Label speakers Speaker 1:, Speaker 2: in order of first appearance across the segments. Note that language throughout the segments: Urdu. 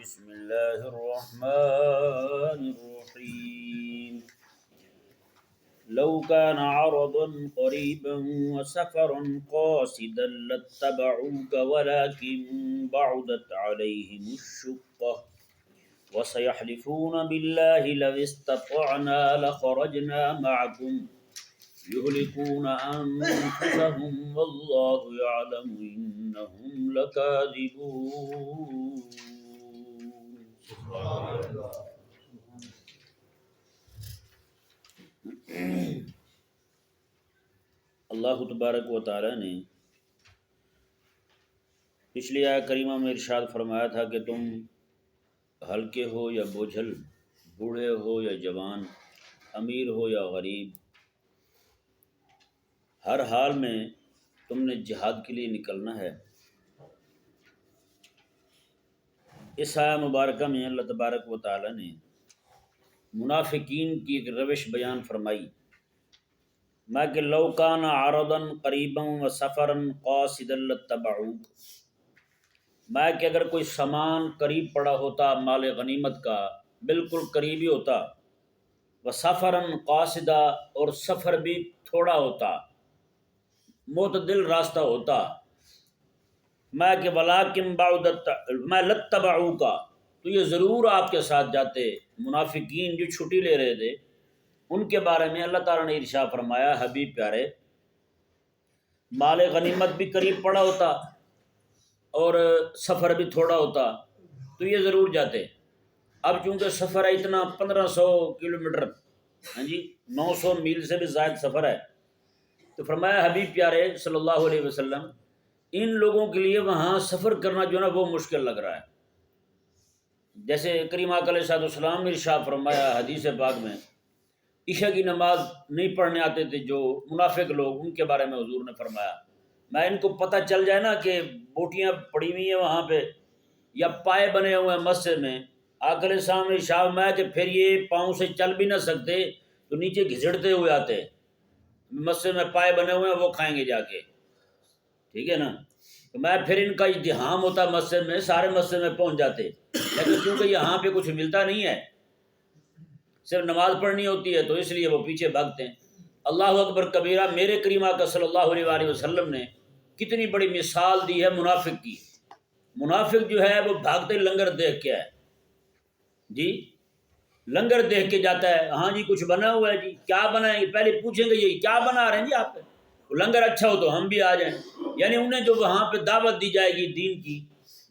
Speaker 1: بسم الله الرحمن الرحيم لو كان عرضا قريبا وسفرا قاصدا لاتبعوك ولكن بعدت عليهم الشقة وسيحلفون بالله لو استطعنا لخرجنا معكم يهلكون أنفسهم والله يعلم إنهم لكاذبون. اللہ تبارک و تعالی نے پچھلی آیت کریمہ میں ارشاد فرمایا تھا کہ تم ہلکے ہو یا بوجھل، بوڑھے ہو یا جوان، امیر ہو یا غریب، ہر حال میں تم نے جہاد کے لیے نکلنا ہے۔ اس آیہ مبارکہ میں اللہ تبارک و تعالی نے منافقین کی ایک روش بیان فرمائی، میں کہ لو کان عرضا قریبا و سفرا قاصدا لاتبعوک، میں کہ اگر کوئی سامان قریب پڑا ہوتا، مال غنیمت کا بالکل قریبی ہوتا، و سفرا قاصدا اور سفر بھی تھوڑا ہوتا، معتدل راستہ ہوتا، میں کہ ولیکن بعدت میں لاتبعوک، تو یہ ضرور آپ کے ساتھ جاتے۔ منافقین جو چھٹی لے رہے تھے ان کے بارے میں اللہ تعالیٰ نے ارشاد فرمایا، حبیب پیارے مال غنیمت بھی قریب پڑا ہوتا اور سفر بھی تھوڑا ہوتا تو یہ ضرور جاتے۔ اب چونکہ سفر ہے اتنا 1500 کلومیٹر، 900 میل سے بھی زائد سفر ہے، تو فرمایا حبیب پیارے صلی اللہ علیہ وسلم ان لوگوں کے لیے وہاں سفر کرنا جو ہے نا وہ مشکل لگ رہا ہے۔ جیسے کریم آقا علیہ السلام نے ارشاد فرمایا حدیث پاک میں، عشاء کی نماز نہیں پڑھنے آتے تھے جو منافق لوگ، ان کے بارے میں حضور نے فرمایا، میں ان کو پتہ چل جائے نا کہ بوٹیاں پڑی ہوئی ہیں وہاں پہ یا پائے بنے ہوئے ہیں مسجد میں، آقا علیہ السلام نے ارشاد فرمایا کہ پھر یہ پاؤں سے چل بھی نہ سکتے تو نیچے گھسڑتے ہوئے آتے، مسجد میں پائے بنے ہوئے ہیں وہ کھائیں گے جا کے، ٹھیک ہے نا، تو میں پھر ان کا ازدحام ہوتا مسجد میں، سارے مسجد میں پہنچ جاتے، لیکن کیونکہ یہاں پہ کچھ ملتا نہیں ہے، صرف نماز پڑھنی ہوتی ہے تو اس لیے وہ پیچھے بھاگتے ہیں۔ اللہ اکبر کبیرہ، میرے کریم آقا صلی اللہ علیہ وآلہ وسلم نے کتنی بڑی مثال دی ہے منافق کی۔ منافق جو ہے وہ بھاگتے لنگر دیکھ کے ہے، جی لنگر دیکھ کے جاتا ہے، ہاں جی کچھ بنا ہوا ہے جی، کیا بنا ہے، پہلے پوچھیں گے یہی کیا بنا رہے ہیں جی آپ، لنگر اچھا ہو تو ہم بھی آ جائیں، یعنی انہیں جو وہاں پہ دعوت دی جائے گی دین کی،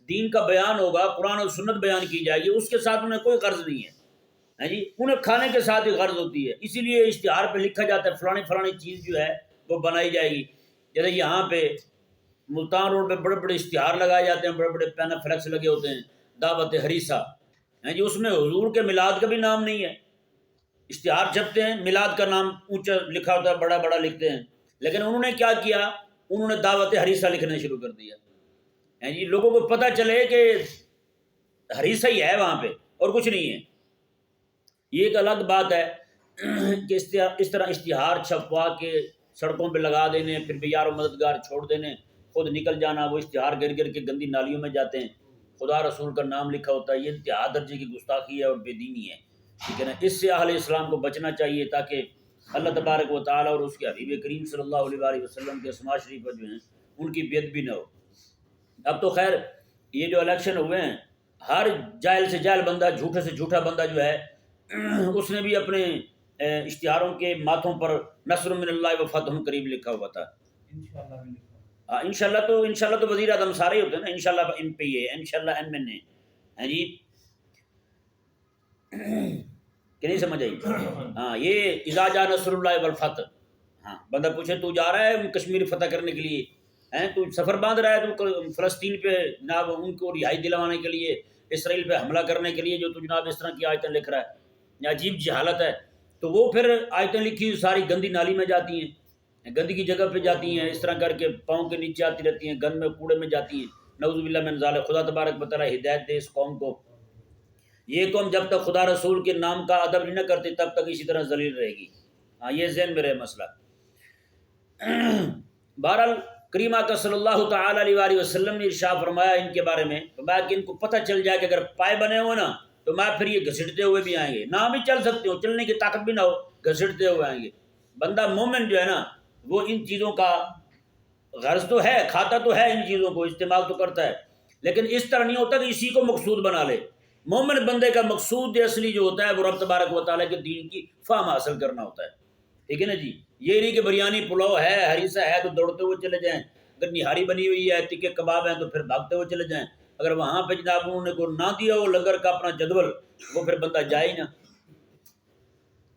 Speaker 1: دین کا بیان ہوگا، قرآن اور سنت بیان کی جائے گی، اس کے ساتھ انہیں کوئی غرض نہیں ہے جی، انہیں کھانے کے ساتھ ہی غرض ہوتی ہے، اسی لیے اشتہار پہ لکھا جاتا ہے فلانی فلانی چیز جو ہے وہ بنائی جائے گی۔ جیسے یہاں پہ ملتان روڈ پہ بڑے بڑے اشتہار لگائے جاتے ہیں، بڑے بڑے پینا فلیکس لگے ہوتے ہیں، دعوت ہریسہ جی، اس میں حضور کے میلاد کا بھی نام نہیں ہے، اشتہار چھپتے ہیں میلاد کا نام اونچا لکھا ہوتا ہے، بڑا بڑا لکھتے ہیں، لیکن انہوں نے کیا کیا، انہوں نے دعوت ہریسہ لکھنا شروع کر دیا جی، لوگوں کو پتہ چلے کہ ہریسہ ہی ہے وہاں پہ اور کچھ نہیں ہے۔ یہ ایک الگ بات ہے کہ اس طرح اشتہار چھپوا کے سڑکوں پہ لگا دینے، پھر بھی یار و مددگار چھوڑ دینے، خود نکل جانا، وہ اشتہار گر گر کے گندی نالیوں میں جاتے ہیں، خدا رسول کا نام لکھا ہوتا ہے، یہ انتہا درجے کی گستاخی ہے اور بے دینی ہے، ٹھیک ہے نا۔ اس سے اہل اسلام کو بچنا چاہیے تاکہ اللہ تبارک و تعالیٰ اور اس کے حبیب کریم صلی اللہ علیہ وآلہ وسلم کے اسماء شریفہ جو ہیں ان کی بید بھی نہ ہو۔ اب تو خیر یہ جو الیکشن ہوئے ہیں، ہر جاہل سے جاہل بندہ، جھوٹے سے جھوٹا بندہ جو ہے اس نے بھی اپنے اشتہاروں کے ماتھوں پر نصر من اللہ و فتح قریب لکھا ہوا تھا۔ انشاءاللہ تو وزیر اعظم سارے ہی ہوتے ہیں نا، انشاءاللہ ایم پی ہے، انشاءاللہ ایم این اے ہیں جی، کہ نہیں سمجھ آئی؟ ہاں، یہ اذا جاء نصر اللہ والفتح، ہاں بندہ پوچھے تو جا رہا ہے کشمیر فتح کرنے کے لیے، تو سفر باندھ رہا ہے تو فلسطین پہ جناب ان کو رہائی دلوانے کے لیے، اسرائیل پہ حملہ کرنے کے لیے، جو تو جناب اس طرح کی آیتیں لکھ رہا ہے، عجیب جہالت ہے۔ تو وہ پھر آیتیں لکھی ساری گندی نالی میں جاتی ہیں، گندی کی جگہ پہ جاتی ہیں، اس طرح کر کے پاؤں کے نیچے آتی رہتی ہیں، گند میں کوڑے میں جاتی ہیں، نعوذ باللہ من ذالک۔ خدا تبارک و تعالیٰ ہدایت دے اس قوم کو۔ یہ قوم جب تک خدا رسول کے نام کا ادب نہیں نہ کرتی تب تک اسی طرح ذلیل رہے گی، ہاں یہ ذہن میں رہے مسئلہ۔ بہرحال کریم آقا صلی اللہ تعالی علیہ وآلہ وسلم نے ارشاد فرمایا ان کے بارے میں، فرمایا کہ ان کو پتہ چل جائے کہ اگر پائے بنے ہوئے نا تو میں پھر یہ گھسٹتے ہوئے بھی آئیں گے، نہ بھی چل سکتے ہو، چلنے کی طاقت بھی نہ ہو، گھسٹتے ہوئے آئیں گے۔ بندہ مومن جو ہے نا وہ ان چیزوں کا غرض تو ہے، کھاتا تو ہے ان چیزوں کو، استعمال تو کرتا ہے، لیکن اس طرح نہیں ہوتا کہ اسی کو مقصود بنا لے۔ مومن بندے کا مقصود اصلی جو ہوتا ہے وہ رب تبارک و تعالیٰ کے دین کی فہم حاصل کرنا ہوتا ہے، ٹھیک ہے نا جی۔ یہ نہیں کہ بریانی پلاؤ ہے، ہریسہ ہے تو دوڑتے ہوئے چلے جائیں، اگر نہاری بنی ہوئی ہے، ٹکے کباب ہیں تو پھر بھاگتے ہوئے چلے جائیں، اگر وہاں پہ جناب انہوں نے کو نہ دیا وہ لنگر کا اپنا جدول، وہ پھر بندہ جائے ہی نہ۔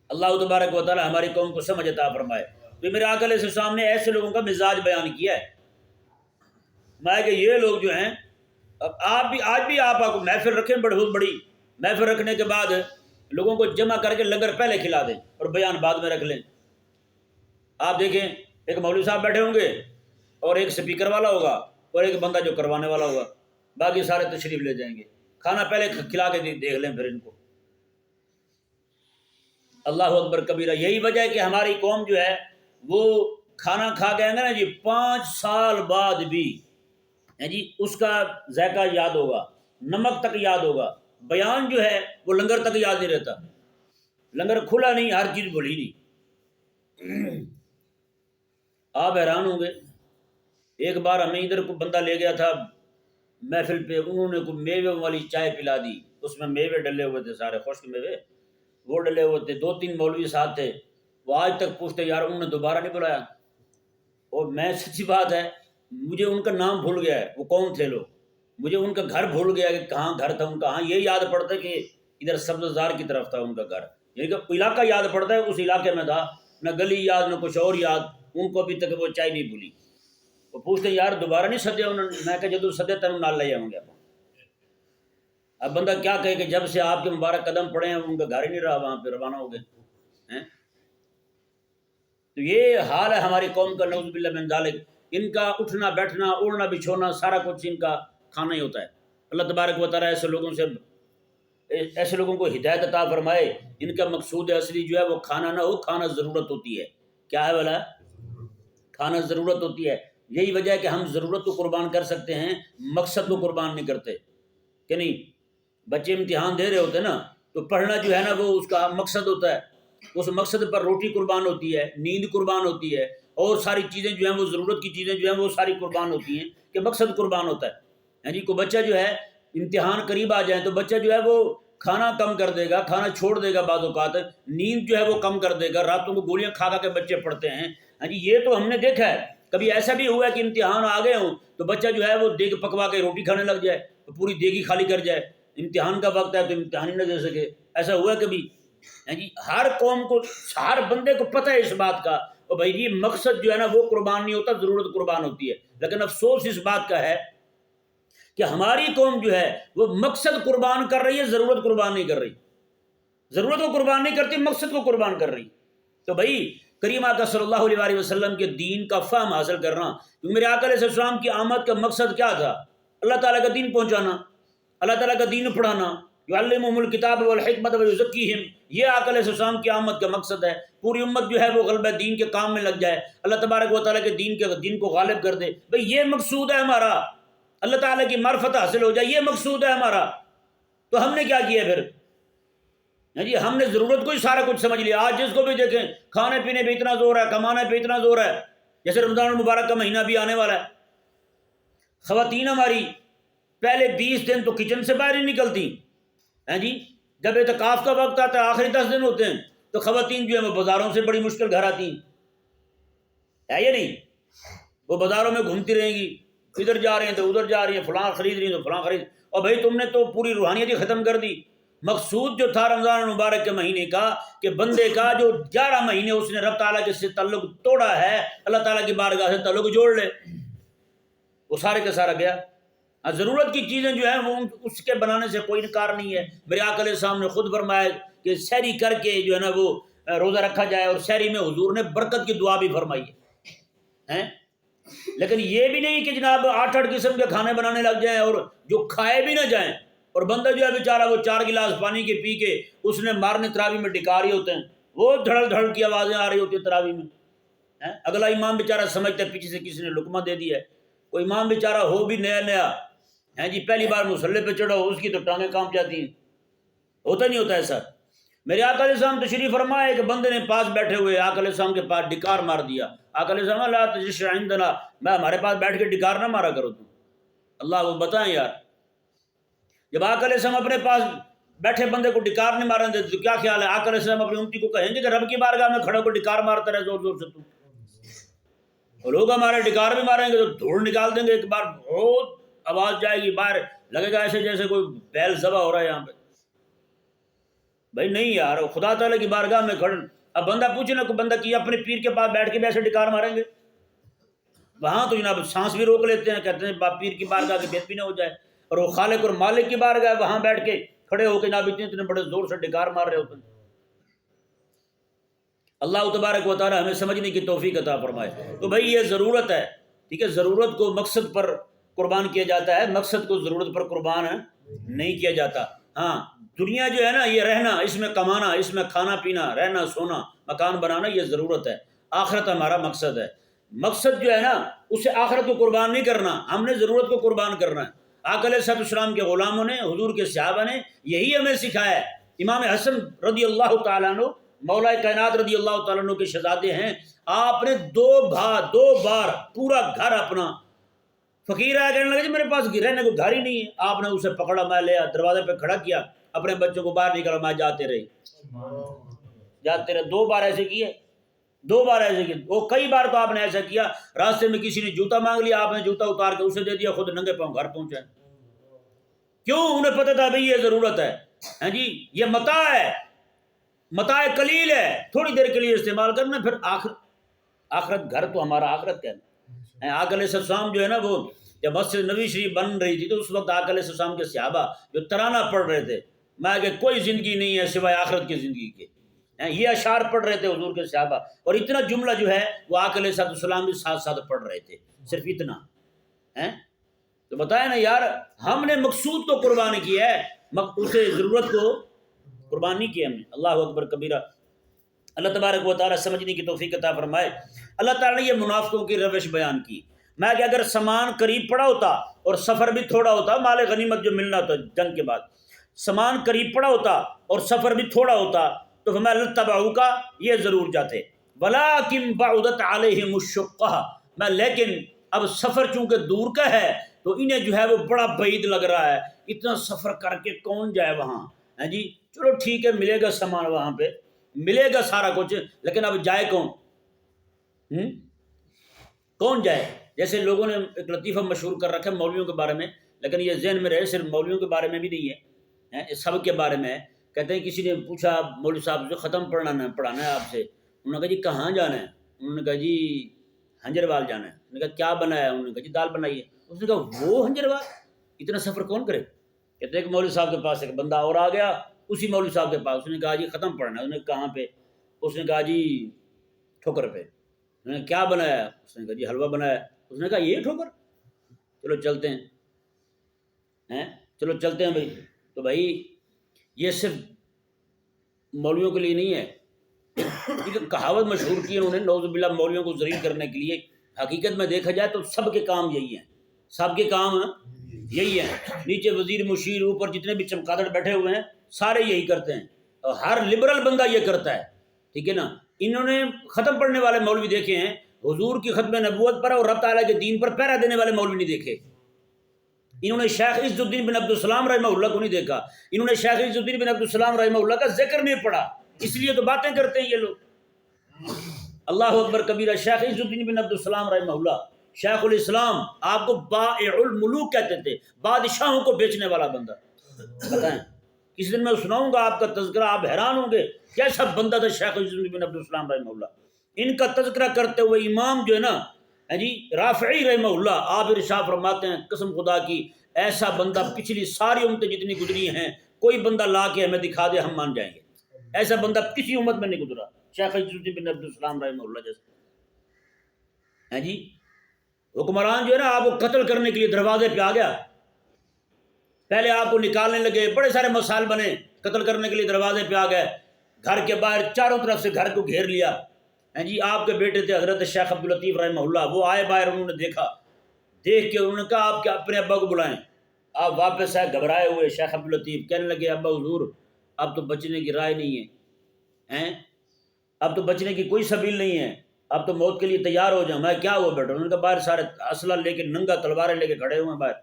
Speaker 1: اللہ تبارک و تعالیٰ ہماری قوم کو سمجھ عطا فرمائے۔ تو میرے آقا علیہ السلام نے ایسے لوگوں کا مزاج بیان کیا ہے، میں کہ یہ لوگ جو ہیں، اب آپ بھی آج بھی آپ کو محفل رکھیں، بہت بڑی محفل رکھنے کے بعد لوگوں کو جمع کر کے لنگر پہلے کھلا دیں اور بیان بعد میں رکھ لیں۔ آپ دیکھیں ایک مولوی صاحب بیٹھے ہوں گے اور ایک سپیکر والا ہوگا اور ایک بندہ جو کروانے والا ہوگا، باقی سارے تشریف لے جائیں گے، کھانا پہلے کھلا کے دیکھ لیں پھر ان کو۔ اللہ اکبر کبیرہ۔ یہی وجہ ہے کہ ہماری قوم جو ہے وہ کھانا کھا کے آئیں گے نا جی، 5 سال بعد بھی جی اس کا ذائقہ یاد ہوگا، نمک تک یاد ہوگا، بیان جو ہے وہ لنگر تک یاد نہیں رہتا، لنگر کھلا نہیں، ہر چیز بھولی نہیں۔ آپ حیران ہوں گے، ایک بار ہمیں ادھر کو بندہ لے گیا تھا محفل پہ، انہوں نے کوئی میوے والی چائے پلا دی، اس میں میوے ڈلے ہوئے تھے، سارے خشک میوے وہ ڈلے ہوئے تھے، 2-3 مولوی ساتھ تھے، وہ آج تک پوچھتے یار انہوں نے دوبارہ نہیں بلایا، اور میں سچی بات ہے مجھے ان کا نام بھول گیا ہے، وہ کون تھے لوگ، مجھے ان کا گھر بھول گیا کہ کہاں گھر تھا ان کا، ہاں یہ یاد پڑتا ہے کہ ادھر سبز زار کی طرف تھا ان کا گھر، یعنی کہ علاقہ یاد پڑتا ہے اس علاقے میں تھا، نہ گلی یاد نہ کچھ اور یاد، ان کو ابھی تک وہ چائے نہیں بھولی۔ وہ پوچھتے یار دوبارہ نہیں سدے انہوں نے، میں کہ جدو سدے تینوں نال لے آؤں گے۔ اب بندہ کیا کہے کہ جب سے آپ کے مبارک قدم پڑے ہیں ان کا گھر ہی نہیں رہا، وہاں پہ روانہ ہو گئے ہیں۔ تو یہ حال ہے ہماری قوم کا، نعوذ باللہ من ذالک۔ ان کا اٹھنا بیٹھنا اوڑھنا بچھونا سارا کچھ ان کا کھانا ہی ہوتا ہے۔ اللہ تبارک و تعالیٰ ایسے لوگوں کو ہدایت عطا فرمائے، ان کا مقصود اصلی جو ہے وہ کھانا نہ ہو، کھانا ضرورت ہوتی ہے۔ کیا ہے والا؟ کھانا ضرورت ہوتی ہے۔ یہی وجہ ہے کہ ہم ضرورت کو قربان کر سکتے ہیں، مقصد کو قربان نہیں کرتے کہ نہیں۔ بچے امتحان دے رہے ہوتے ہیں نا تو پڑھنا جو ہے نا وہ اس کا مقصد ہوتا ہے، اس مقصد پر روٹی قربان ہوتی ہے، نیند قربان ہوتی ہے، اور ساری چیزیں جو ہیں وہ ضرورت کی چیزیں جو ہیں وہ ساری قربان ہوتی ہیں کہ مقصد قربان ہوتا ہے۔ یعنی کوئی بچہ جو ہے امتحان قریب آ جائیں تو بچہ جو ہے وہ کھانا کم کر دے گا، کھانا چھوڑ دے گا، بعض اوقات نیند جو ہے وہ کم کر دے گا، راتوں کو گولیاں کھا کے بچے پڑھتے ہیں۔ ہاں جی یہ تو ہم نے دیکھا ہے۔ کبھی ایسا بھی ہوا ہے کہ امتحان آ گئے ہوں تو بچہ جو ہے وہ دیگ پکوا کے روٹی کھانے لگ جائے، تو پوری دیگی خالی کر جائے، امتحان کا وقت ہے تو امتحان ہی نہ دے سکے، ایسا ہوا ہے کبھی؟ جی ہر قوم کو، ہر بندے کو پتہ ہے اس بات کا، اور بھائی جی مقصد جو ہے نا وہ قربان نہیں ہوتا، ضرورت قربان ہوتی ہے۔ لیکن افسوس اس بات کا ہے کہ ہماری قوم جو ہے وہ مقصد قربان کر رہی ہے، ضرورت قربان نہیں کر رہی، ضرورت کو قربان نہیں کرتی، مقصد کو قربان کر رہی۔ تو بھائی کریم آقا صلی اللہ علیہ وآلہ وسلم کے دین کا فہم حاصل کرنا، کیونکہ میرے آقا علیہ السلام کی آمد کا مقصد کیا تھا؟ اللہ تعالیٰ کا دین پہنچانا، اللہ تعالیٰ کا دین پڑھانا، یعلمہم الکتاب والحکمت ویزکیہم، یہ آقا علیہ السلام کی آمد کا مقصد ہے۔ پوری امت جو ہے وہ غلبہ دین کے کام میں لگ جائے، اللہ تبارک و تعالیٰ کے دین کو غالب کر دے، بھئی یہ مقصود ہے ہمارا، اللہ تعالیٰ کی معرفت حاصل ہو جائے، یہ مقصود ہے ہمارا۔ تو ہم نے کیا کیا پھر؟ جی ہم نے ضرورت کو ہی سارا کچھ سمجھ لیا۔ آج جس کو بھی دیکھیں کھانے پینے پہ اتنا زور ہے، کمانے پہ اتنا زور ہے، جیسے رمضان المبارک کا مہینہ بھی آنے والا ہے، خواتین ہماری پہلے 20 دن تو کچن سے باہر ہی نکلتی ہیں جی، جب اعتکاف کا وقت آتا ہے آخری 10 دن ہوتے ہیں تو خواتین جو ہے وہ بازاروں سے بڑی مشکل گھر آتی ہیں، ہے یا نہیں؟ وہ بازاروں میں گھومتی رہیں گی، ادھر جا رہے ہیں تو ادھر جا رہی ہیں، فلاں خرید رہی ہیں تو فلاں خرید، اور بھائی تم نے تو پوری روحانیت ہی ختم کر دی۔ مقصود جو تھا رمضان المبارک کے مہینے کا کہ بندے کا جو 11 مہینے اس نے رب تعالیٰ کے سے تعلق توڑا ہے، اللہ تعالیٰ کی بارگاہ سے تعلق جوڑ لے، وہ سارے کا سارا گیا۔ ضرورت کی چیزیں جو ہیں وہ اس کے بنانے سے کوئی انکار نہیں ہے۔ میرے آقا علیہ السلام نے خود فرمایا کہ سحری کر کے جو ہے نا وہ روزہ رکھا جائے، اور سحری میں حضور نے برکت کی دعا بھی فرمائی ہے۔ لیکن یہ بھی نہیں کہ جناب 8 قسم کے کھانے بنانے لگ جائیں اور جو کھائے بھی نہ جائیں، اور بندہ جو ہے بیچارہ وہ 4 گلاس پانی کے پی کے اس نے مارنے تراویح میں ڈکا رہے ہوتے ہیں، وہ دھڑل دھڑل کی آوازیں آ رہی ہوتی ہیں تراویح میں، اگلا امام بیچارہ سمجھتا ہے پیچھے سے کسی نے لقمہ دے دیا ہے. کوئی امام بیچارہ ہو بھی نیا نیا ہیں جی، پہلی بار مصلی پہ چڑھا ہو، اس کی تو ٹانگیں کانپ جاتی ہیں. ہوتا نہیں ہوتا ایسا؟ میرے آقا علیہ السلام تشریف فرمائے کہ بندے نے پاس بیٹھے ہوئے آقا علیہ السلام کے پاس ڈکار مار دیا. آقا علیہ السلام لا تجش عندنا، میں ہمارے پاس بیٹھ کے ڈکار نہ مارا کرو تم. اللہ وہ بتائیں یار، جب آقا علیہ السلام اپنے پاس بیٹھے بندے کو ڈکار نہیں مارنے دیتے تو کیا خیال ہے آقا علیہ السلام اپنی امتی کو کہیں گے کہ رب کی بارگاہ میں کھڑا کو ڈکار مارتا رہے زور زور سے تو؟ اور لوگ ہمارے ڈکار بھی ماریں گے تو دھوڑ نکال دیں گے، ایک بار بہت آواز جائے گی باہر، لگے گا ایسے جیسے کوئی بیل ذبح ہو رہا ہے یہاں پہ. بھائی نہیں یار، خدا تعالیٰ کی بارگاہ میں کھڑ. اب بندہ پوچھے نا، کوئی بندہ کی اپنے پیر کے پاس بیٹھ کے بھی ایسے ڈکار ماریں گے؟ وہاں تو جناب سانس بھی روک لیتے ہیں، کہتے ہیں پیر کی بارگاہ کی بے بھی نہ ہو جائے. اور وہ خالق اور مالک کی بارگاہ وہاں بیٹھ کے کھڑے ہو کے جناب اتنے بڑے زور سے ڈکار مار رہے ہوتے ہیں. اللہ تبارک و تعالی ہمیں سمجھنے کی توفیق عطا فرمائے. تو بھائی یہ ضرورت ہے، ٹھیک ہے، ضرورت کو مقصد پر قربان کیا جاتا ہے، مقصد کو ضرورت پر قربان نہیں کیا جاتا. ہاں دنیا جو ہے نا، یہ رہنا، اس میں کمانا، اس میں کھانا پینا، رہنا سونا، مکان بنانا، یہ ضرورت ہے. آخرت ہمارا مقصد ہے. مقصد جو ہے نا، اسے آخرت کو قربان نہیں کرنا، ہم نے ضرورت کو قربان کرنا ہے. آقا علیہ السلام کے غلاموں نے، حضور کے صحابہ نے یہی ہمیں سکھایا ہے. امام حسن رضی اللہ تعالیٰ عنہ مولا کائنات رضی اللہ تعالیٰ عنہ کے شہزادے ہیں. آپ نے دو بار پورا گھر اپنا، فقیر آیا کہنے لگا جی میرے پاس رہنے کو گھر ہی نہیں ہے. آپ نے اسے پکڑا، میں لیا دروازے پہ کھڑا کیا، اپنے بچوں کو باہر نکالا، میں جاتے رہے. 2 بار ایسے کیے، 2 بار ایسے کیے. وہ کئی بار تو آپ نے ایسا کیا، راستے میں کسی نے جوتا مانگ لیا، آپ نے جوتا اتار کے اسے دے دیا، خود ننگے پاؤں گھر پہنچا. کیوں؟ انہیں پتہ تھا بھائی یہ ضرورت ہے. ہاں جی، یہ متاع ہے، متاع قلیل ہے، تھوڑی دیر کے لیے استعمال کرنا، پھر آخرت گھر تو ہمارا آخرت کہنا. آقا علیہ السلام جو ہے نا، وہ جب مسجد نبوی شریف بن رہی تھی تو اس وقت آقا علیہ السلام کے صحابہ جو ترانہ پڑھ رہے تھے، میں کہ کوئی زندگی نہیں ہے سوائے آخرت کی زندگی کے، یہ اشعار پڑھ رہے تھے حضور کے صحابہ. اور اتنا جملہ جو ہے وہ آقا علیہ السلام بھی ساتھ ساتھ پڑھ رہے تھے، صرف اتنا. تو بتائیں نا یار، ہم نے مقصود کو قربان کیا ہے، اسے ضرورت کو قربان نہیں کیا ہم نے. اللہ اکبر کبیرہ. اللہ تبارک و تعالیٰ سمجھنے کی توفیق عطا فرمائے. اللہ تعالیٰ نے یہ منافقوں کی روش بیان کی. میں کہ اگر سامان قریب پڑا ہوتا اور سفر بھی تھوڑا ہوتا، مال غنیمت جو ملنا ہوتا جنگ کے بعد، سامان قریب پڑا ہوتا اور سفر بھی تھوڑا ہوتا تو میں لتبعوک، یہ ضرور جاتے، ولکن بعدت علیہم الشقہ، میں لیکن اب سفر چونکہ دور کا ہے تو انہیں جو ہے وہ بڑا بعید لگ رہا ہے، اتنا سفر کر کے کون جائے وہاں. ہاں جی چلو ٹھیک ہے، ملے گا سامان وہاں پہ، ملے گا سارا کچھ، لیکن اب جائے کون؟ کون جائے؟ جیسے لوگوں نے ایک لطیفہ مشہور کر رکھا ہے مولویوں کے بارے میں، لیکن یہ ذہن میں رہے صرف مولویوں کے بارے میں بھی نہیں ہے، سب کے بارے میں ہے. کہتے ہیں کسی نے پوچھا مولوی صاحب سے ختم پڑھانا ہے آپ سے، انہوں نے کہا جی کہاں جانا ہے؟ انہوں نے کہا جی ہنجروال جانا ہے. انہوں نے کہا کیا بنایا ہے؟ انہوں نے کہا جی دال بنائی ہے. اس نے کہا وہ ہنجروال، اتنا سفر کون کرے؟ کہتے ہیں کہ مولوی صاحب کے پاس ایک بندہ اور آ گیا، اسی مولوی صاحب کے پاس، اس نے کہا جی ختم پڑھنا ہے. انہوں نے کہاں پہ؟ اس نے کہا جی ٹھوکر پہ. انہوں نے کیا بنایا؟ اس نے کہا جی حلوہ بنایا. اس نے کہا یہ ٹھوکر، چلو چلتے ہیں، چلو چلتے ہیں بھائی. تو بھائی یہ صرف مولویوں کے لیے نہیں ہے، ایک کہاوت مشہور کی انہوں نے نعوذ باللہ مولویوں کو ذلیل کرنے کے لیے. حقیقت میں دیکھا جائے تو سب کے کام یہی ہیں، سب کے کام یہی ہیں. نیچے وزیر مشیر، اوپر جتنے بھی چمکادڑ بیٹھے ہوئے ہیں سارے یہی کرتے ہیں، اور ہر لبرل بندہ یہ کرتا ہے، ٹھیک ہے نا. انہوں نے ختم پڑھنے والے مولوی دیکھے ہیں، حضور کی ختم نبوت پر اور رب تعالیٰ کے دین پر پہرا دینے والے مولوی نہیں دیکھے. انہوں نے شیخ عز الدین بن عبدالسلام رحمہ اللہ کو نہیں دیکھا، انہوں نے شیخ عز الدین بن عبدالسلام رحمہ اللہ کا ذکر نہیں پڑھا، اس لیے تو باتیں کرتے ہیں یہ لوگ. اللہ اکبر کبیرہ. شیخ عز الدین بن عبدالسلام رحمہ اللہ شیخ الاسلام، آپ کو بائع الملوک کہتے تھے، بادشاہوں کو بیچنے والا بندہ. بتائیں کسی دن میں سناؤں گا آپ کا تذکرہ، آپ حیران ہوں گے کیسا بندہ تھا شیخ عز الدین بن عبدالسلام رحمہ اللہ. ان کا تذکرہ کرتے ہوئے امام جو ہے نا جی رافعی رحمہ اللہ، آپ ارشاد فرماتے ہیں قسم خدا کی ایسا بندہ پچھلی ساری امتیں جتنی گزری ہیں کوئی بندہ لا کے ہمیں دکھا دے ہم مان جائیں گے، ایسا بندہ کسی امت میں نہیں گزرا شیخ عز الدین بن عبدالسلام رحمہ اللہ جیسے. ہیں جی حکمران جو ہے نا آپ کو قتل کرنے کے لیے دروازے پہ آ گیا، پہلے آپ کو نکالنے لگے، بڑے سارے مسائل بنے، قتل کرنے کے لیے دروازے پہ آ گئے، گھر کے باہر چاروں طرف سے گھر کو گھیر لیا. ہیں جی آپ کے بیٹے تھے حضرت شیخ عبداللطیف رحمہ اللہ، وہ آئے باہر، انہوں نے دیکھا، دیکھ کے انہوں نے کہا آپ کے اپنے ابا کو بلائیں۔ آپ واپس آئے گھبرائے ہوئے، شیخ عبداللطیف کہنے لگے ابا حضور اب تو بچنے کی رائے نہیں ہے، ہیں اب تو بچنے کی کوئی سبیل نہیں ہے، اب تو موت کے لیے تیار ہو جاؤں۔ میں کیا ہوا بیٹا؟ انہوں نے کہا باہر سارے اسلحہ لے کے، ننگا تلواریں لے کے کھڑے ہوئے ہیں باہر۔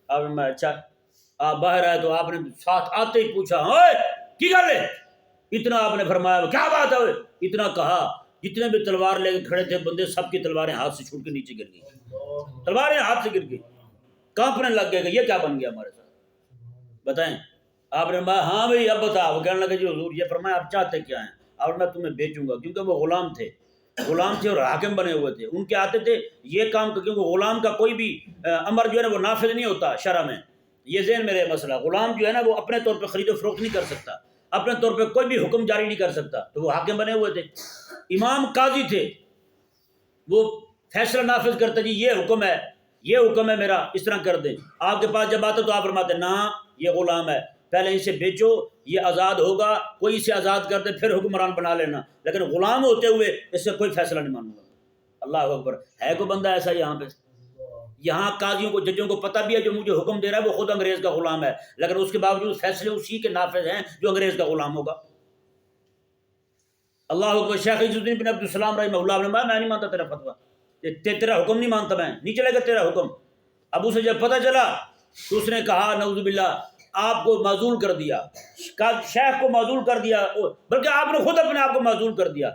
Speaker 1: آپ نے اچھا، آپ باہر آئے تو آپ نے ساتھ آتے ہی پوچھا اوئے کی گل ہے؟ اتنا آپ نے فرمایا کیا بات ہے؟ اتنا کہا، جتنے بھی تلوار لے کے کھڑے تھے بندے سب کی تلواریں ہاتھ سے چھوٹ کے نیچے گر گئی، تلواریں ہاتھ سے گر گئی، کانپنے لگ گئے کہ یہ کیا بن گیا ہمارے ساتھ، بتائیں۔ آپ نے ہاں بھائی اب بتا۔ وہ کہنے لگے جی حضور یہ فرمایا آپ چاہتے کیا ہیں؟ اور میں تمہیں بیچوں گا، کیونکہ وہ غلام تھے اور حاکم بنے ہوئے تھے، ان کے آتے تھے یہ کام، کیونکہ غلام کا کوئی بھی امر جو ہے نا وہ نافذ نہیں ہوتا شرع میں، یہ ذہن میں رہے مسئلہ۔ غلام جو ہے نا وہ اپنے طور پہ خرید و فروخت نہیں کر سکتا، اپنے طور پہ کوئی بھی حکم جاری نہیں کر سکتا، تو وہ حاکم بنے ہوئے تھے، امام قاضی تھے، وہ فیصلہ نافذ کرتے جی یہ حکم ہے، یہ حکم ہے میرا، اس طرح کر دیں۔ آپ کے پاس جب آتے تو آپ فرماتے نہ یہ غلام ہے، پہلے اسے بیچو، یہ آزاد ہوگا، کوئی اسے آزاد کر دے پھر حکمران بنا لینا، لیکن غلام ہوتے ہوئے اس سے کوئی فیصلہ نہیں مانوں گا۔ اللہ اکبر۔ ہے کوئی بندہ ایسا یہاں پہ؟ یہاں قاضیوں کو، ججوں کو پتہ بھی ہے جو مجھے حکم دے رہا ہے وہ خود انگریز کا غلام ہے، لیکن اس کے باوجود فیصلے اسی کے نافذ ہیں جو انگریز کا غلام ہوگا۔ اللہ اکبر۔ شیخ عز الدین بن عبدالسلام رحمہ اللہ نے میں نہیں مانتا تیرا فتویٰ، تیرا حکم نہیں مانتا، میں نہیں چلے گا تیرا حکم۔ ابو سے جب پتہ چلا تو اس نے کہا نعوذ باللہ آپ کو معزول کر دیا، شیخ کو معزول کر دیا، بلکہ آپ نے خود اپنے آپ کو معزول کر دیا۔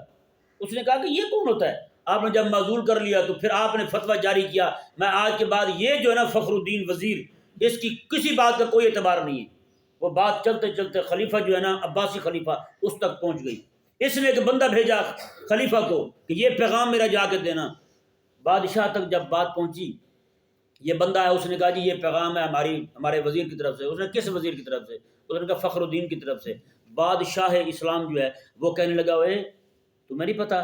Speaker 1: اس نے کہا کہ یہ کون ہوتا ہے؟ آپ نے جب معزول کر لیا تو پھر آپ نے فتویٰ جاری کیا میں آج کے بعد یہ جو ہے نا فخر الدین وزیر، اس کی کسی بات کا کوئی اعتبار نہیں ہے۔ وہ بات چلتے چلتے خلیفہ جو ہے نا عباسی خلیفہ اس تک پہنچ گئی۔ اس نے ایک بندہ بھیجا خلیفہ کو کہ یہ پیغام میرا جا کے دینا۔ بادشاہ تک جب بات پہنچی، یہ بندہ ہے، اس نے کہا جی یہ پیغام ہے ہمارے وزیر کی طرف سے۔ اس نے کس وزیر کی طرف سے؟ اس نے کہا فخر الدین کی طرف سے۔ بادشاہ اسلام جو ہے وہ کہنے لگا اے تمہیں نہیں پتا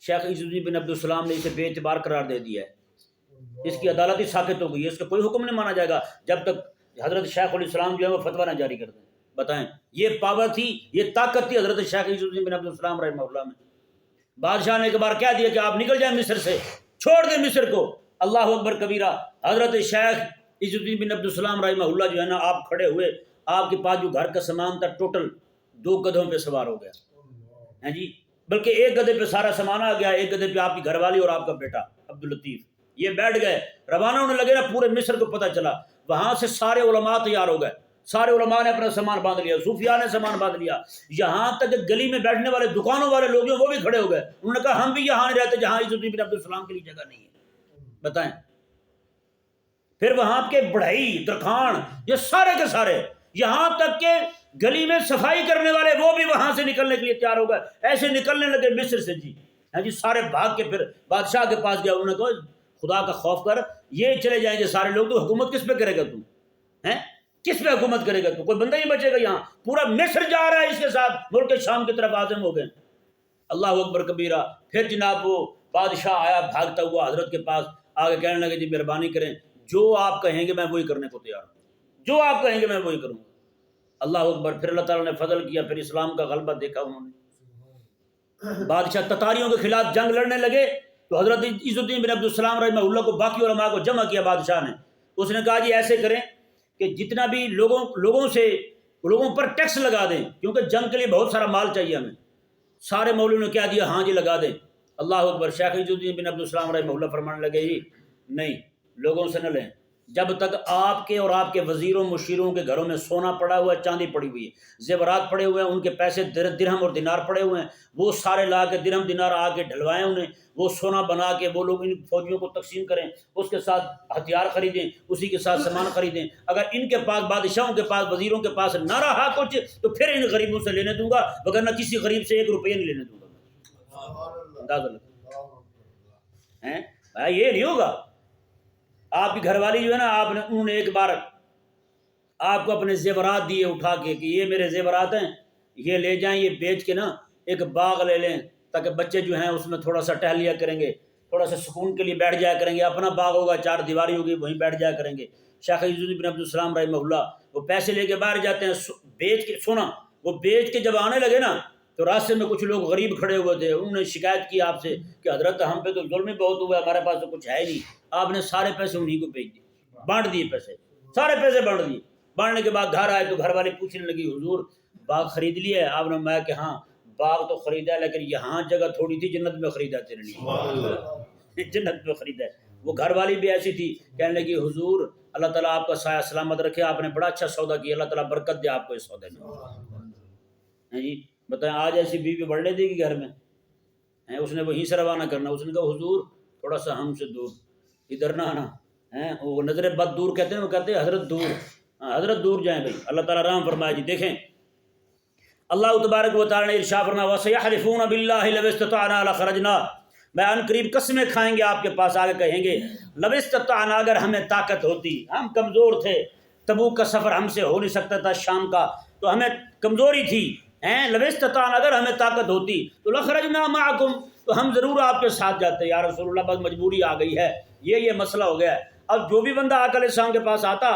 Speaker 1: شیخ عز الدین بن عبدالسلام نے اسے بے اعتبار قرار دے دیا ہے، اس کی عدالت ہی ساقط ہو گئی ہے، اس کا کوئی حکم نہیں مانا جائے گا جب تک حضرت شیخ الاسلام جو ہے وہ فتویٰ نہ جاری کر دیں۔ بتائیں، یہ پاور تھی، یہ طاقت تھی حضرت شیخ عز الدین بن عبدالسلام رحمہ اللہ میں۔ بادشاہ نے ایک بار کہہ دیا کہ آپ نکل جائیں مصر سے، چھوڑ دیں مصر کو۔ اللہ اکبر کبیرہ۔ حضرت شیخ عز الدین بن عبدالسلام رحمہ اللہ جو ہے نا آپ کھڑے ہوئے، آپ کے پاس جو گھر کا سامان تھا ٹوٹل 2 گدھوں پہ سوار ہو گیا ہیں جی، بلکہ ایک گدھے پہ سارا سامان آ گیا، ایک گدھے پہ آپ کی گھر والی اور آپ کا بیٹا عبداللطیف۔ یہ بیٹھ گئے، روانہ ہونے لگے نا، پورے مصر کو پتہ چلا، وہاں سے سارے علماء تیار ہو گئے، سارے علماء نے اپنا سامان باندھ لیا، صوفیاء نے سامان باندھ لیا، یہاں تک کہ گلی میں بیٹھنے والے دکانوں والے لوگ ہیں وہ بھی کھڑے ہو گئے۔ انہوں نے کہا ہم بھی یہاں نہیں رہتے جہاں عز الدین بن عبدالسلام کے لیے جگہ نہیں ہے۔ بتائیں، پھر وہاں کے بڑھائی درخان یہ سارے کے سارے، یہاں تک کہ گلی میں صفائی کرنے والے وہ بھی وہاں سے نکلنے کے لیے تیار ہو گئے، ایسے نکلنے لگے مصر سے جی ہاں جی، سارے بھاگ کے پھر بادشاہ کے پاس گیا۔ انہوں نے کہا خدا کا خوف کر، یہ چلے جائیں گے سارے لوگ تو حکومت کس پہ کرے گا تو؟ ہیں کس پہ حکومت کرے گا تو؟ کوئی بندہ ہی بچے گا یہاں، پورا مصر جا رہا ہے اس کے ساتھ، ملک شام کی طرف عازم ہو گئے۔ اللہ اکبر کبیرہ۔ پھر جناب وہ بادشاہ آیا بھاگتا ہوا حضرت کے پاس، آگے کہنے لگے جی مہربانی کریں، جو آپ کہیں گے میں وہی کرنے کو تیار ہوں، جو آپ کہیں گے میں وہی کروں گا۔ اللہ اکبر۔ پھر اللہ تعالیٰ نے فضل کیا، پھر اسلام کا غلبہ دیکھا انہوں نے۔ بادشاہ تتاریوں کے خلاف جنگ لڑنے لگے تو حضرت عز الدین بن عبدالسلام رحمہ اللہ کو، باقی علماء کو جمع کیا بادشاہ نے۔ اس نے کہا جی ایسے کریں کہ جتنا بھی لوگوں پر ٹیکس لگا دیں، کیونکہ جنگ کے لیے بہت سارا مال چاہیے ہمیں۔ سارے مولویوں نے کیا دیا؟ ہاں جی لگا دیں۔ اللہ اکبر۔ شیخ عز الدین بن عبدالسلام رحمہ اللہ فرمانے لگے جی نہیں، لوگوں سے نہ لیں، جب تک آپ کے اور آپ کے وزیروں مشیروں کے گھروں میں سونا پڑا ہوا ہے، چاندی پڑی ہوئی ہے، زیورات پڑے ہوئے ہیں، ان کے پیسے درہم اور دینار پڑے ہوئے ہیں، وہ سارے لا کے درہم دینار آ کے ڈھلوائیں انہیں، وہ سونا بنا کے وہ لوگ ان فوجیوں کو تقسیم کریں، اس کے ساتھ ہتھیار خریدیں، اسی کے ساتھ سامان خریدیں۔ اگر ان کے پاس، بادشاہوں کے پاس، وزیروں کے پاس نہ رہا کچھ تو پھر ان غریبوں سے لینے دوں گا، وگرنہ کسی غریب سے 1 روپیہ نہیں لینے دوں گا۔ اندازہ لگا بھائی یہ نہیں ہوگا۔ آپ کی گھر والی جو ہے نا، انہوں نے ایک بار آپ کو اپنے زیورات دیے اٹھا کے کہ یہ میرے زیورات ہیں، یہ لے جائیں، یہ بیچ کے نا ایک باغ لے لیں تاکہ بچے جو ہیں اس میں تھوڑا سا ٹہل لیا کریں گے، تھوڑا سا سکون کے لیے بیٹھ جایا کریں گے، اپنا باغ ہوگا، 4 دیواری ہوگی، وہیں بیٹھ جایا کریں گے۔ شیخ عز الدین بن عبدالسلام رحمہ اللہ وہ پیسے لے کے باہر جاتے ہیں، بیچ کے سونا، وہ بیچ کے جب آنے لگے نا تو راستے میں کچھ لوگ غریب کھڑے ہوئے تھے، انہوں نے شکایت کی آپ سے کہ حضرت ہم پہ تو ظلم ہی بہت ہوا ہے، ہمارے پاس تو کچھ ہے ہی نہیں۔ آپ نے سارے پیسے انہیں کو بھیج دیے، بانٹ دیے پیسے، سارے پیسے بانٹ دیے۔ بانٹنے کے بعد گھر آئے تو گھر والے پوچھنے لگی حضور باغ خرید لیا ہے؟ آپ نے میں کہ ہاں باغ تو خریدا ہے، لیکن یہاں جگہ تھوڑی تھی، جنت میں خریدا تیرے لیے، جنت میں خریدا ہے۔ وہ گھر والی بھی ایسی تھی، کہنے لگی حضور اللہ تعالیٰ آپ کا سایہ سلامت رکھے، آپ نے بڑا اچھا سودا کیا، اللہ تعالیٰ برکت دے آپ کو اس سودے میں۔ جی بتائیں آج ایسی بیوی بڑھنے دے گی گھر میں؟ اس نے وہیں سے روانہ کرنا، اس نے کہا حضور تھوڑا سا ہم سے دور، ادھر نہ آنا۔ وہ نظر بد دور کہتے ہیں، وہ کہتے ہیں حضرت دور، حضرت دور جائیں بھائی، اللہ تعالیٰ رحم فرمائے۔ جی دیکھیں اللہ تبارک و تعالیٰ نے ارشاد فرمایا وَسَيَحْلِفُونَ بِاللَّهِ لَوِ اسْتَطَعْنَا لَخَرَجْنَا، میں ان قریب قسمیں کھائیں گے آپ کے پاس، آگے کہیں گے لَوِ اسْتَطَعْنَا، اگر ہمیں طاقت ہوتی، ہم کمزور تھے، تبوک کا سفر ہم سے ہو نہیں سکتا تھا شام کا، تو ہمیں کمزوری تھی، لَوِ اسْتَطَعْنَا، اگر ہمیں طاقت ہوتی تو لَخَرَجْنَا مَعَكُمْ، تو ہم ضرور آپ کے ساتھ جاتے، یا رسول اللہ بس مجبوری آ گئی ہے، یہ مسئلہ ہو گیا ہے۔ اب جو بھی بندہ آقا علیہ السلام کے پاس آتا،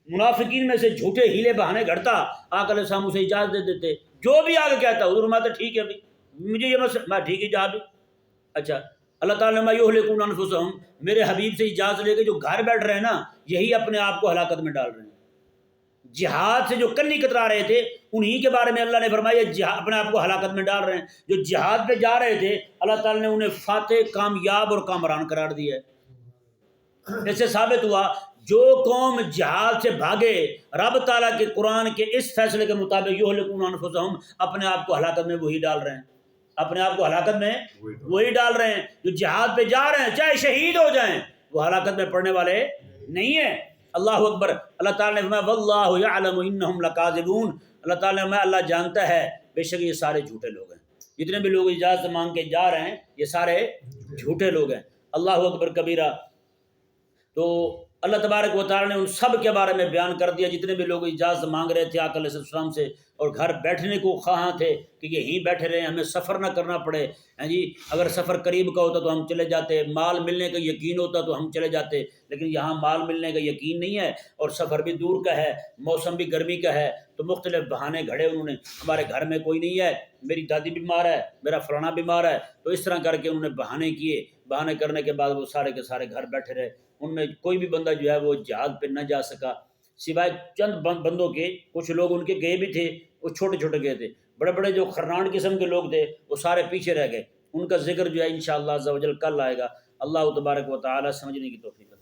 Speaker 1: منافقین میں سے جھوٹے ہیلے بہانے گھڑتا، آقا علیہ السلام اسے اجازت دے دیتے، جو بھی آگے کہتا حضور میں تو ٹھیک ہے بھائی مجھے یہ مسئلہ میں ٹھیک ہے جا بھی۔ اچھا اللہ تعالیٰ نے یہلکون انفسہم، میرے حبیب سے اجازت لے کے جو گھر بیٹھ رہے ہیں نا، یہی اپنے آپ کو ہلاکت میں ڈال رہے ہیں۔ جہاد سے جو کنی کترا رہے تھے انہی کے بارے میں اللہ نے فرمایا اپنے آپ کو ہلاکت میں ڈال رہے ہیں۔ جو جہاد پہ جا رہے تھے اللہ تعالیٰ نے انہیں فاتح، کامیاب اور کامران قرار دیا ہے۔ اس سے ثابت ہوا جو قوم جہاد سے بھاگے، رب تعالیٰ کے قرآن کے اس فیصلے کے مطابق یہلکون انفسہم، اپنے آپ کو ہلاکت میں وہی ڈال رہے ہیں، اپنے آپ کو ہلاکت میں وہی ڈال رہے ہیں۔ جو جہاد پہ جا رہے ہیں چاہے شہید ہو جائیں، وہ ہلاکت میں پڑنے والے نہیں ہیں۔ اللہ اکبر۔ اللہ تعالیٰ نے فرمایا واللہ یعلم انہم لکاذبون، اللہ تعالیٰ نے اللہ جانتا ہے بے شک یہ سارے جھوٹے لوگ ہیں، جتنے بھی لوگ اجازت مانگ کے جا رہے ہیں یہ سارے جھوٹے لوگ ہیں۔ اللہ اکبر کبیرہ۔ تو اللہ تبارک و تعالیٰ نے ان سب کے بارے میں بیان کر دیا، جتنے بھی لوگ اجازت مانگ رہے تھے آقا علیہ السلام سے اور گھر بیٹھنے کو خواہاں تھے کہ یہیں بیٹھے رہیں، ہمیں سفر نہ کرنا پڑے۔ جی اگر سفر قریب کا ہوتا تو ہم چلے جاتے، مال ملنے کا یقین ہوتا تو ہم چلے جاتے، لیکن یہاں مال ملنے کا یقین نہیں ہے اور سفر بھی دور کا ہے، موسم بھی گرمی کا ہے، تو مختلف بہانے گھڑے انہوں نے، ہمارے گھر میں کوئی نہیں ہے، میری دادی بیمار ہے، میرا فلانا بیمار ہے، تو اس طرح کر کے انہوں نے بہانے کیے۔ بہانے کرنے کے بعد وہ سارے کے سارے گھر بیٹھے رہے، ان میں کوئی بھی بندہ جو ہے وہ جہاد پہ نہ جا سکا، سوائے چند بندوں کے۔ کچھ لوگ ان کے گئے بھی تھے، وہ چھوٹے چھوٹے گئے تھے، بڑے بڑے جو خرنان قسم کے لوگ تھے وہ سارے پیچھے رہ گئے۔ ان کا ذکر جو ہے انشاءاللہ عز و جل کل آئے گا۔ اللہ تبارک و تعالی سمجھنے کی توفیق